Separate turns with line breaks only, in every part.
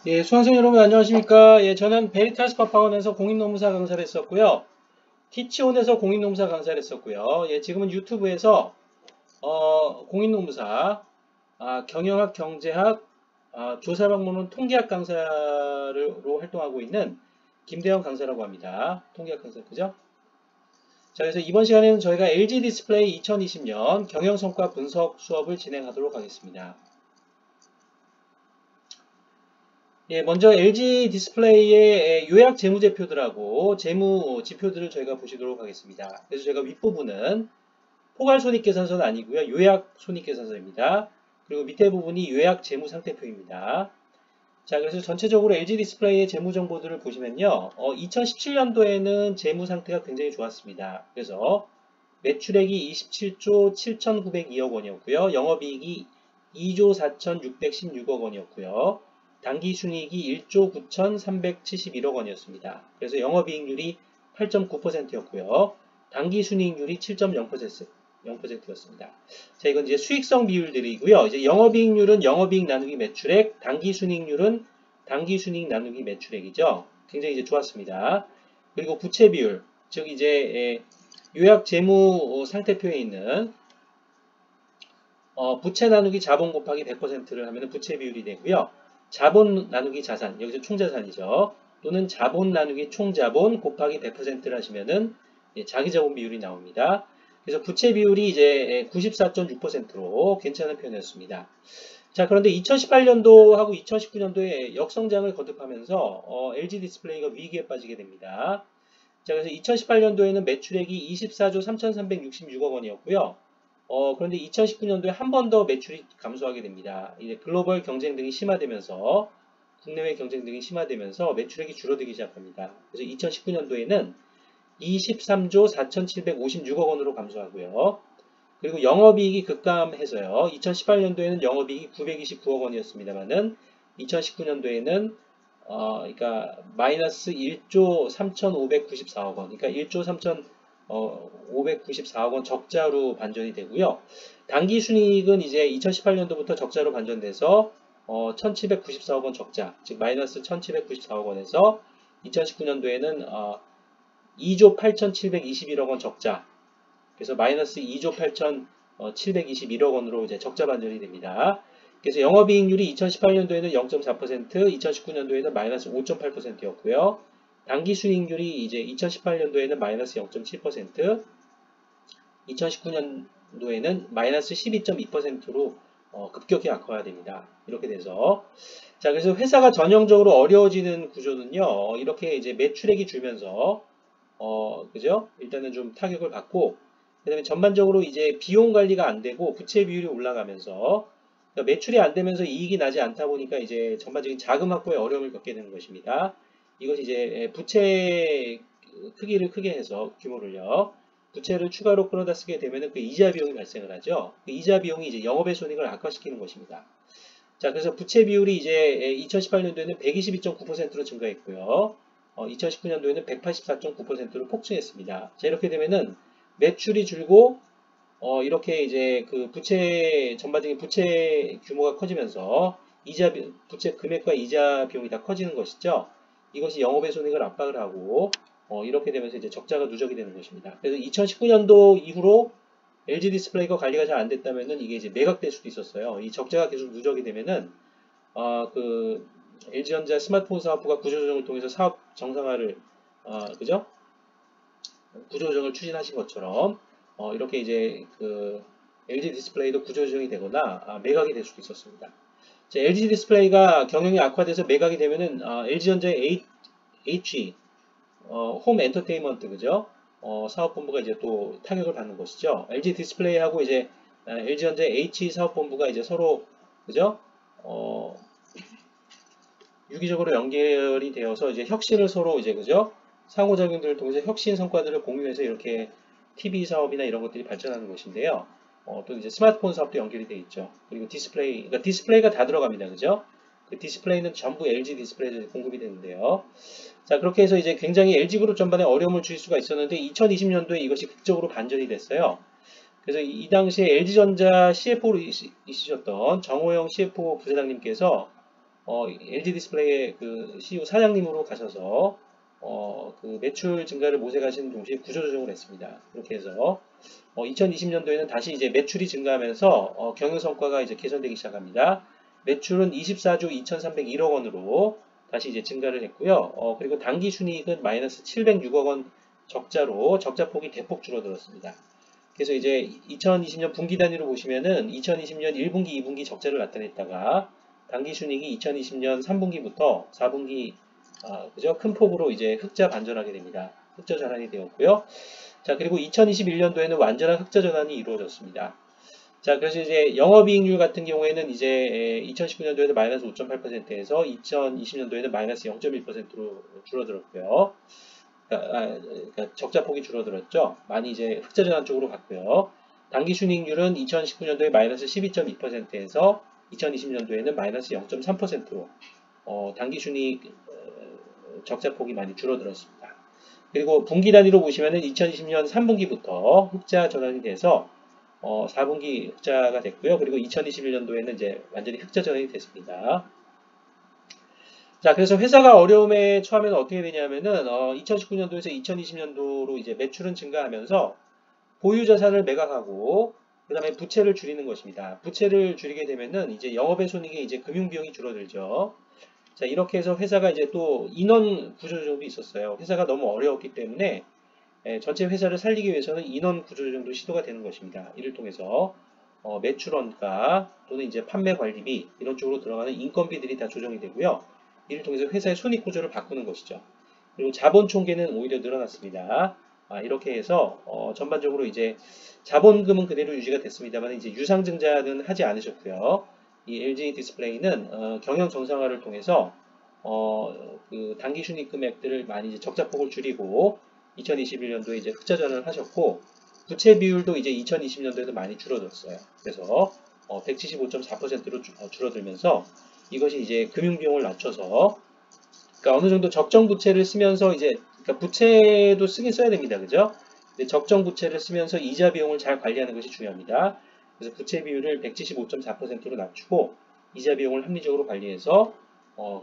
예, 수강생 여러분 안녕하십니까? 예, 저는 베리타스 법학원에서 공인노무사 강사를 했었고요. 티치온에서 공인노무사 강사를 했었고요. 예, 지금은 유튜브에서 공인노무사, 경영학, 경제학, 조사방문은 통계학 강사로 활동하고 있는 김대현 강사라고 합니다. 통계학 강사, 그죠? 자, 그래서 이번 시간에는 저희가 LG 디스플레이 2020년 경영성과 분석 수업을 진행하도록 하겠습니다. 예, 먼저 LG 디스플레이의 요약 재무제표들하고 재무 지표들을 저희가 보시도록 하겠습니다. 그래서 제가 윗부분은 포괄 손익계산서는 아니고요. 요약 손익계산서입니다. 그리고 밑에 부분이 요약 재무상태표입니다. 자, 그래서 전체적으로 LG 디스플레이의 재무 정보들을 보시면요. 2017년도에는 재무 상태가 굉장히 좋았습니다. 그래서 매출액이 27조 7,902억 원이었고요. 영업이익이 2조 4,616억 원이었고요. 당기순이익이 1조 9,371억 원이었습니다. 그래서 영업이익률이 8.9%였고요. 당기순이익률이 7.0%였습니다. 자, 이건 이제 수익성 비율들이고요. 이제 영업이익률은 영업이익 나누기 매출액, 당기순이익률은 당기순이익 나누기 매출액이죠. 굉장히 이제 좋았습니다. 그리고 부채 비율, 즉 이제 요약 재무 상태표에 있는 부채 나누기 자본 곱하기 100%를 하면 부채 비율이 되고요. 자본 나누기 자산, 여기서 총자산이죠. 또는 자본 나누기 총자본 곱하기 100%를 하시면은 자기자본 비율이 나옵니다. 그래서 부채 비율이 이제 94.6%로 괜찮은 편이었습니다. 자, 그런데 2018년도하고 2019년도에 역성장을 거듭하면서 LG 디스플레이가 위기에 빠지게 됩니다. 자, 그래서 2018년도에는 매출액이 24조 3,366억 원이었고요. 그런데 2019년도에 한 번 더 매출이 감소하게 됩니다. 이제 글로벌 경쟁 등이 심화되면서 국내외 경쟁 등이 심화되면서 매출액이 줄어들기 시작합니다. 그래서 2019년도에는 23조 4,756억 원으로 감소하고요. 그리고 영업이익이 급감해서요. 2018년도에는 영업이익이 929억 원이었습니다만은 2019년도에는 그러니까 마이너스 1조 3,594억 원, 그러니까 1조 3,594억 원 적자로 반전이 되고요. 당기순이익은 이제 2018년도부터 적자로 반전돼서 1,794억 원 적자, 즉 마이너스 1,794억 원에서 2019년도에는 2조 8,721억 원 적자, 그래서 마이너스 2조 8,721억 원으로 이제 적자 반전이 됩니다. 그래서 영업이익률이 2018년도에는 0.4%, 2019년도에는 마이너스 5.8%였고요. 당기순이익률이 이제 2018년도에는 마이너스 0.7%, 2019년도에는 마이너스 12.2%로 급격히 악화가 됩니다. 이렇게 돼서 자, 그래서 회사가 전형적으로 어려워지는 구조는요. 이렇게 이제 매출액이 줄면서 그죠? 일단은 좀 타격을 받고 그 다음에 전반적으로 이제 비용 관리가 안 되고 부채 비율이 올라가면서 그러니까 매출이 안 되면서 이익이 나지 않다 보니까 이제 전반적인 자금 확보에 어려움을 겪게 되는 것입니다. 이것이 이제 부채 크기를 크게 해서 규모를요. 부채를 추가로 끌어다 쓰게 되면 그 이자 비용이 발생을 하죠. 그 이자 비용이 이제 영업의 손익을 악화시키는 것입니다. 자, 그래서 부채 비율이 이제 2018년도에는 122.9%로 증가했고요. 2019년도에는 184.9%로 폭증했습니다. 자, 이렇게 되면은 매출이 줄고 이렇게 이제 그 부채 전반적인 부채 규모가 커지면서 부채 금액과 이자 비용이 다 커지는 것이죠. 이것이 영업의 손익을 압박을 하고 이렇게 되면서 이제 적자가 누적이 되는 것입니다. 그래서 2019년도 이후로 LG 디스플레이가 관리가 잘 안 됐다면은 이게 이제 매각될 수도 있었어요. 이 적자가 계속 누적이 되면은 그 LG전자 스마트폰 사업부가 구조조정을 통해서 사업 정상화를 그죠? 구조조정을 추진하신 것처럼 이렇게 이제 그 LG 디스플레이도 구조조정이 되거나 매각이 될 수도 있었습니다. 자, LG 디스플레이가 경영이 악화돼서 매각이 되면은 LG전자의 H 홈 엔터테인먼트 그죠? 사업본부가 이제 또 타격을 받는 것이죠. LG 디스플레이하고 이제 LG전자의 H 사업본부가 이제 서로 그죠? 유기적으로 연결이 되어서 이제 혁신을 서로 이제 그죠? 상호작용들을 통해서 혁신 성과들을 공유해서 이렇게 TV 사업이나 이런 것들이 발전하는 것인데요. 또 이제 스마트폰 사업도 연결이 되어 있죠. 그리고 디스플레이, 그러니까 디스플레이가 다 들어갑니다. 그죠? 그 디스플레이는 전부 LG 디스플레이에서 공급이 되는데요. 자, 그렇게 해서 이제 굉장히 LG그룹 전반에 어려움을 줄 수가 있었는데 2020년도에 이것이 극적으로 반전이 됐어요. 그래서 이 당시에 LG전자 CFO로 있으셨던 정호영 CFO 부사장님께서 LG 디스플레이의 그 CEO 사장님으로 가셔서 그 매출 증가를 모색하시는 동시에 구조조정을 했습니다. 이렇게 해서 2020년도에는 다시 이제 매출이 증가하면서 경영 성과가 이제 개선되기 시작합니다. 매출은 24조 2,301억 원으로 다시 이제 증가를 했고요. 그리고 당기 순이익은 마이너스 706억 원 적자로 적자 폭이 대폭 줄어들었습니다. 그래서 이제 2020년 분기 단위로 보시면은 2020년 1분기, 2분기 적자를 나타냈다가 당기 순이익이 2020년 3분기부터 4분기 그죠? 큰 폭으로 이제 흑자 반전하게 됩니다. 흑자 전환이 되었고요. 자, 그리고 2021년도에는 완전한 흑자 전환이 이루어졌습니다. 자, 그래서 이제 영업이익률 같은 경우에는 이제 2019년도에는 마이너스 5.8%에서 2020년도에는 마이너스 0.1%로 줄어들었고요. 그러니까 적자폭이 줄어들었죠. 많이 이제 흑자 전환 쪽으로 갔고요. 당기 순이익률은 2019년도에 마이너스 12.2%에서 2020년도에는 마이너스 0.3%로 당기 순이익 적자폭이 많이 줄어들었습니다. 그리고 분기 단위로 보시면은 2020년 3분기부터 흑자 전환이 돼서 4분기 흑자가 됐고요. 그리고 2021년도에는 이제 완전히 흑자 전환이 됐습니다. 자, 그래서 회사가 어려움에 처하면 어떻게 되냐면은 2019년도에서 2020년도로 이제 매출은 증가하면서 보유 자산을 매각하고 그 다음에 부채를 줄이는 것입니다. 부채를 줄이게 되면은 이제 영업의 손익이 이제 금융 비용이 줄어들죠. 자, 이렇게 해서 회사가 이제 또 인원 구조조정도 있었어요. 회사가 너무 어려웠기 때문에 전체 회사를 살리기 위해서는 인원 구조조정도 시도가 되는 것입니다. 이를 통해서 매출원가 또는 이제 판매 관리비 이런 쪽으로 들어가는 인건비들이 다 조정이 되고요. 이를 통해서 회사의 손익 구조를 바꾸는 것이죠. 그리고 자본 총계는 오히려 늘어났습니다. 이렇게 해서 전반적으로 이제 자본금은 그대로 유지가 됐습니다만 이제 유상증자는 하지 않으셨고요. 이 LG 디스플레이는 경영 정상화를 통해서 그 단기 순이익 금액들을 많이 이제 적자폭을 줄이고 2021년도에 이제 흑자 전환을 하셨고 부채 비율도 이제 2020년도에도 많이 줄어들었어요. 그래서 175.4%로 줄어들면서 이것이 이제 금융 비용을 낮춰서 그러니까 어느 정도 적정 부채를 쓰면서 이제 그러니까 부채도 쓰긴 써야 됩니다. 그죠? 근데 적정 부채를 쓰면서 이자 비용을 잘 관리하는 것이 중요합니다. 그래서 부채 비율을 175.4%로 낮추고 이자 비용을 합리적으로 관리해서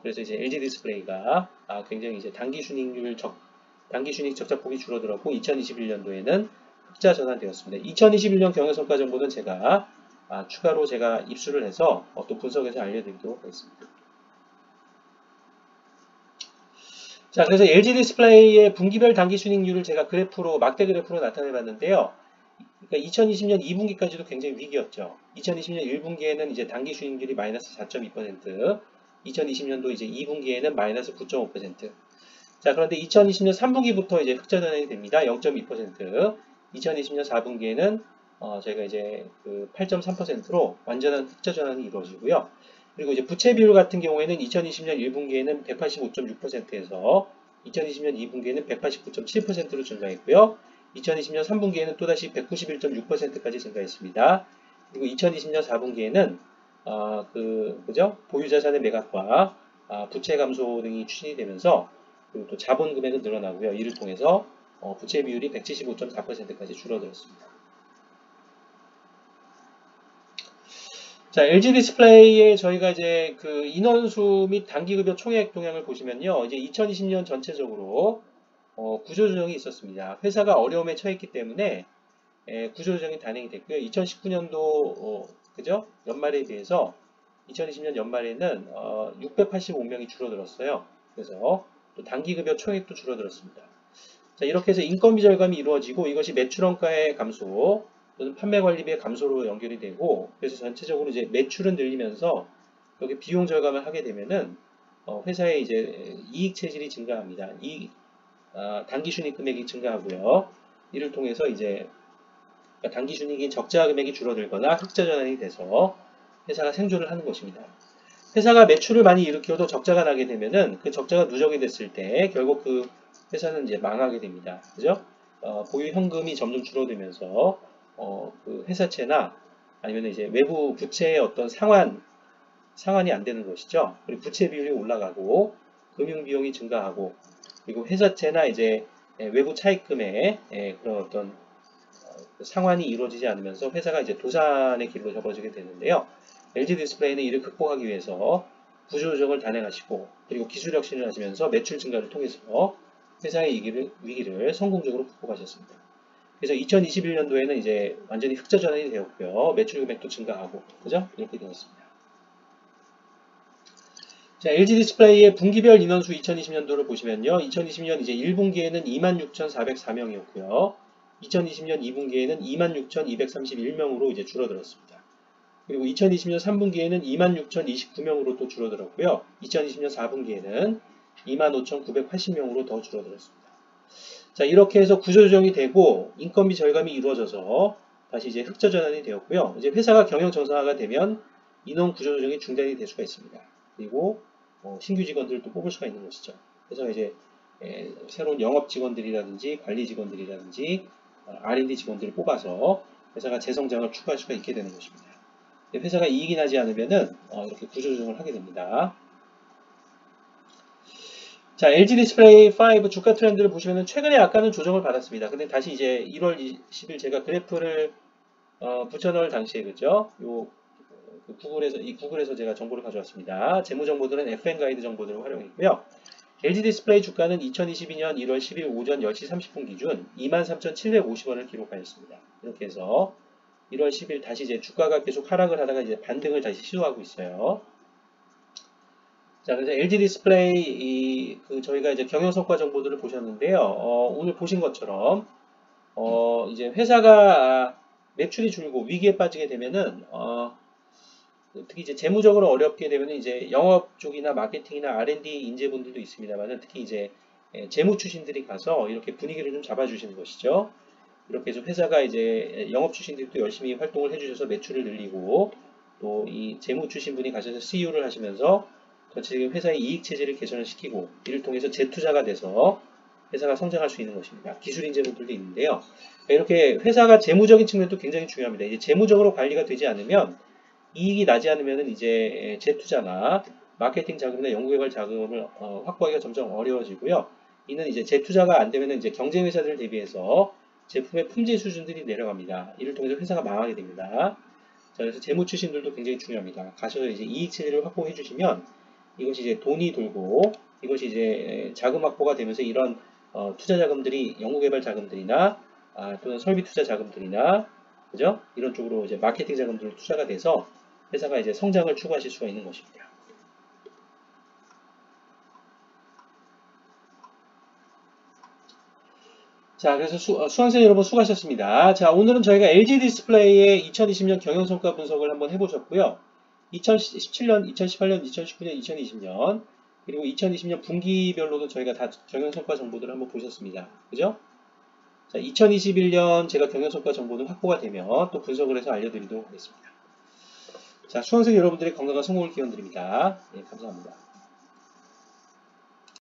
그래서 이제 LG 디스플레이가 굉장히 이제 단기 순이익 적자폭이 줄어들었고 2021년도에는 흑자 전환되었습니다. 2021년 경영성과 정보는 제가 추가로 제가 입수를 해서 또 분석해서 알려드리도록 하겠습니다. 자, 그래서 LG 디스플레이의 분기별 당기 순이익률을 제가 막대 그래프로 나타내 봤는데요. 그러니까 2020년 2분기까지도 굉장히 위기였죠. 2020년 1분기에는 이제 당기 순이익률이 마이너스 4.2%, 2020년도 이제 2분기에는 마이너스 9.5%. 자, 그런데 2020년 3분기부터 이제 흑자 전환이 됩니다. 0.2%. 2020년 4분기에는 저희가 이제 그 8.3%로 완전한 흑자 전환이 이루어지고요. 그리고 이제 부채 비율 같은 경우에는 2020년 1분기에는 185.6%에서 2020년 2분기에는 189.7%로 증가했고요. 2020년 3분기에는 또다시 191.6%까지 증가했습니다. 그리고 2020년 4분기에는 그죠? 보유자산의 매각과 부채 감소 등이 추진이 되면서 그리고 또 자본 금액은 늘어나고요. 이를 통해서 부채 비율이 175.4%까지 줄어들었습니다. 자, LG 디스플레이에 저희가 이제 그 인원수 및 단기급여 총액 동향을 보시면요. 이제 2020년 전체적으로 구조조정이 있었습니다. 회사가 어려움에 처했기 때문에 구조조정이 단행이 됐고요. 2019년도 그죠? 연말에 비해서 2020년 연말에는 685명이 줄어들었어요. 그래서 또 단기급여 총액도 줄어들었습니다. 자, 이렇게 해서 인건비 절감이 이루어지고 이것이 매출원가의 감소 또는 판매관리비의 감소로 연결이 되고 그래서 전체적으로 이제 매출은 늘리면서 여기 비용 절감을 하게 되면은 회사의 이제 이익 체질이 증가합니다. 단기 순이익 금액이 증가하고요. 이를 통해서 이제 단기 순이익이 적자 금액이 줄어들거나 흑자 전환이 돼서 회사가 생존을 하는 것입니다. 회사가 매출을 많이 일으켜도 적자가 나게 되면은 그 적자가 누적이 됐을 때 결국 그 회사는 이제 망하게 됩니다. 그죠? 보유 현금이 점점 줄어들면서 그 회사채나 아니면 이제 외부 부채의 어떤 상환이 안 되는 것이죠. 그리고 부채 비율이 올라가고 금융 비용이 증가하고 그리고 회사채나 이제 외부 차입금의 그런 어떤 상환이 이루어지지 않으면서 회사가 이제 도산의 길로 접어지게 되는데요. LG 디스플레이는 이를 극복하기 위해서 구조조정을 단행하시고 그리고 기술 혁신을 하시면서 매출 증가를 통해서 회사의 위기를 성공적으로 극복하셨습니다. 그래서 2021년도에는 이제 완전히 흑자 전환이 되었고요. 매출 금액도 증가하고, 그죠? 이렇게 되었습니다. 자, LG 디스플레이의 분기별 인원수 2020년도를 보시면요. 2020년 이제 1분기에는 26,404명이었고요. 2020년 2분기에는 26,231명으로 이제 줄어들었습니다. 그리고 2020년 3분기에는 26,029명으로 또 줄어들었고요. 2020년 4분기에는 25,980명으로 더 줄어들었습니다. 자, 이렇게 해서 구조조정이 되고 인건비 절감이 이루어져서 다시 이제 흑자 전환이 되었고요. 이제 회사가 경영 정상화가 되면 인원 구조조정이 중단이 될 수가 있습니다. 그리고 신규 직원들을 또 뽑을 수가 있는 것이죠. 그래서 이제 새로운 영업 직원들이라든지 관리 직원들이라든지 R&D 직원들을 뽑아서 회사가 재성장을 추구할 수가 있게 되는 것입니다. 회사가 이익이 나지 않으면은 이렇게 구조조정을 하게 됩니다. 자, LG 디스플레이 5 주가 트렌드를 보시면은 최근에 약간은 조정을 받았습니다. 근데 다시 이제 1월 20일 제가 그래프를 붙여넣을 당시에 그죠? 구글에서 제가 정보를 가져왔습니다. 재무 정보들은 FN 가이드 정보들을 활용했고요. LG 디스플레이 주가는 2022년 1월 10일 오전 10시 30분 기준 23,750원을 기록하였습니다. 이렇게 해서 1월 10일 다시 이제 주가가 계속 하락을 하다가 이제 반등을 다시 시도하고 있어요. 자, 그래서 LG 디스플레이 저희가 이제 경영 성과 정보들을 보셨는데요. 오늘 보신 것처럼 이제 회사가 매출이 줄고 위기에 빠지게 되면은 특히 이제 재무적으로 어렵게 되면 이제 영업 쪽이나 마케팅이나 R&D 인재분들도 있습니다만 특히 이제 재무 출신들이 가서 이렇게 분위기를 좀 잡아주시는 것이죠. 이렇게 해서 회사가 이제 영업 출신들도 열심히 활동을 해주셔서 매출을 늘리고 또 이 재무 출신 분이 가셔서 CEO를 하시면서 전체적인 회사의 이익 체제를 개선을 시키고 이를 통해서 재투자가 돼서 회사가 성장할 수 있는 것입니다. 기술 인재분들도 있는데요. 이렇게 회사가 재무적인 측면도 굉장히 중요합니다. 이제 재무적으로 관리가 되지 않으면 이익이 나지 않으면 이제 재투자나 마케팅 자금이나 연구개발 자금을 확보하기가 점점 어려워지고요. 이는 이제 재투자가 안 되면 이제 경쟁 회사들을 대비해서 제품의 품질 수준들이 내려갑니다. 이를 통해서 회사가 망하게 됩니다. 자, 그래서 재무 출신들도 굉장히 중요합니다. 가셔서 이제 이익 체제를 확보해 주시면 이것이 이제 돈이 돌고 이것이 이제 자금 확보가 되면서 이런 투자 자금들이 연구개발 자금들이나 또는 설비 투자 자금들이나 그죠? 이런 쪽으로 이제 마케팅 자금들로 투자가 돼서 회사가 이제 성장을 추구하실 수가 있는 것입니다. 자, 그래서 수강생 여러분 수고하셨습니다. 자, 오늘은 저희가 LG 디스플레이의 2020년 경영성과 분석을 한번 해보셨고요. 2017년, 2018년, 2019년, 2020년 그리고 2020년 분기별로도 저희가 다 경영성과 정보들을 한번 보셨습니다. 그죠? 자, 2021년 제가 경영성과 정보는 확보가 되면 또 분석을 해서 알려드리도록 하겠습니다. 자, 수강생 여러분들의 건강한 성공을 기원드립니다. 네, 감사합니다.